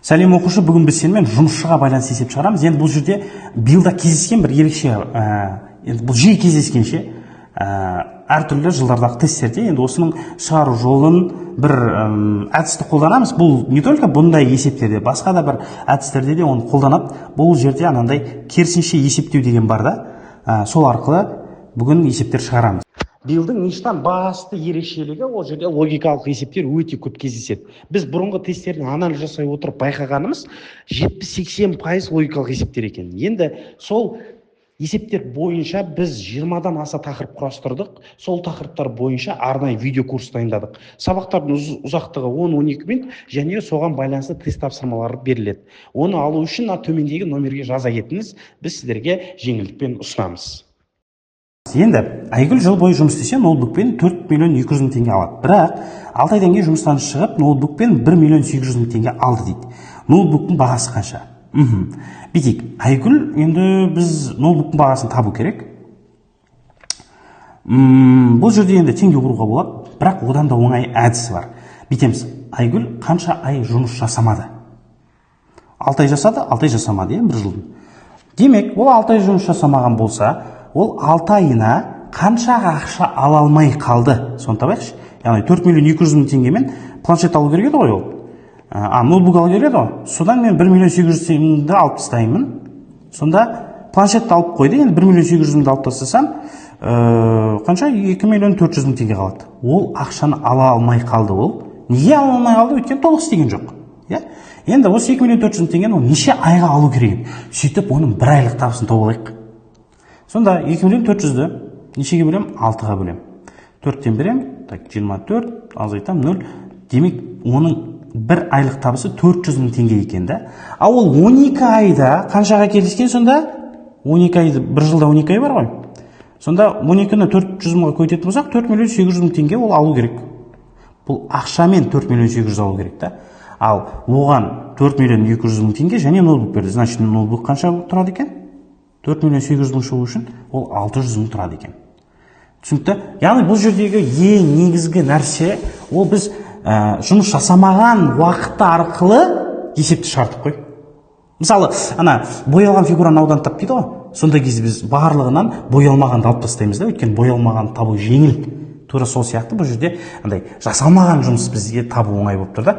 Сәлем оқушы, бүгін біз сенімен жұмысшыға байланысты есеп шығарамыз. Енді бұл жерде биылда кездескен бір ерекше, енді бұл жиі кездескенше әртүрлі жылдардағы тесттерде енді осының шығару жолын бір әдісті қолданамыз. Бұл не только бұндай есептерде, басқа да бір әдістерде де оны қолданып, бұл жерде анандай керісінше есептеу деген бар да, сол арқылы бүгін есептер шығарамыз. Биылдың ништан басты ерекшелігі ол жерде логикалық есептер өте көп кездеседі. Біз бұрынғы тесттердің анализ жасай отырып байқағанымыз 70-80% логикалық есептер екен. Енді сол есептер бойынша біз 20-дан аса тақырып құрастырдық. Сол тақырыптар бойынша арнайы видео курс дайындадық. Сабақтардың ұзақтығы 10-12 минут және соған байланысты тест тапсырмалары беріледі. Оны алу үшін төмендегі номерге жаза кетіңіз. Біз сіздерге жеңілдікпен ұсынамыз. Енді Айгүл жыл бойы жұмыс істесе ноутбукпен 4 миллион 200 мың теңге алады. Бірақ 6 айдан кейін жұмыстан шығып ноутбукпен 1 миллион 800 мың теңге алды дейді. Ноутбуктың бағасы қанша? Бетейік, Айгүл енді біз ноутбуктың бағасын табу керек. Бұл жерде енді теңге құруға болады, бірақ одан да оңай әдісі бар. Бетеміз, Айгүл қанша ай жұмыс жасамады? 6 ай жасады, 6 ай жасамады, бір жылдың. Демек, ол 6 ай жұмыс жасамаған болса, ол 6 айына қанша ақша ала алмай қалды, соны табайықшы. Яғни 4 миллион 200 мың теңгемен планшет алу керек еді ғой ол. Ноутбук алу керек еді ғой. Содан мен 1 миллион 800 теңгені алып тастаймын. Сонда планшетті алып қойды. Енді 1 миллион 800 мыңды алып тастасам, қанша? 2 миллион 400 мың теңге қалады. Ол ақшаны ала алмай қалды ол. Неге ала алмай қалды? Өйткені толық істеген жоқ. Енді осы 2 миллион 400 мың теңгені ол неше айға алу керек? Сөйтіп оның бір айлық табысын тауып алайық. Сонда 2 миллион 400-ді нешеге бөлем? 6-ға бөлем. 4-тен берем, 24, азайтам 0. Демек, оның бір айлық табысы 400 мың теңге екен да. Ал ол 12 айда қаншаға келіскен сонда? 12 айды, бір жылда 12 ай бар ғой. Сонда 12-ні 400 мыңға көйтетін болсақ, 4 миллион 800 мың теңге ол алу керек. Бұл ақшамен 4 миллион 800 алу керек та. Ал оған 4 миллион 200 мың теңге және ноутбук берді. Значит, ноутбук қанша тұрады екен? 4 миллион 800 мың шығу үшін ол 600 мың тұрады екен. Түсінікті? Яғни бұл жердегі ең негізгі нәрсе ол біз жұмыс жасамаған уақыты арқылы есепті шығардық қой. Мысалы, боялған фигураны аудантап дейді ғой. Сонда кезде біз барлығынан боялмағанды алып тастаймыз да, өйткені боялмаған табу жеңіл. Тура сол сияқты бұл жерде жасалмаған жұмыс бізге табу оңай болып тұр да.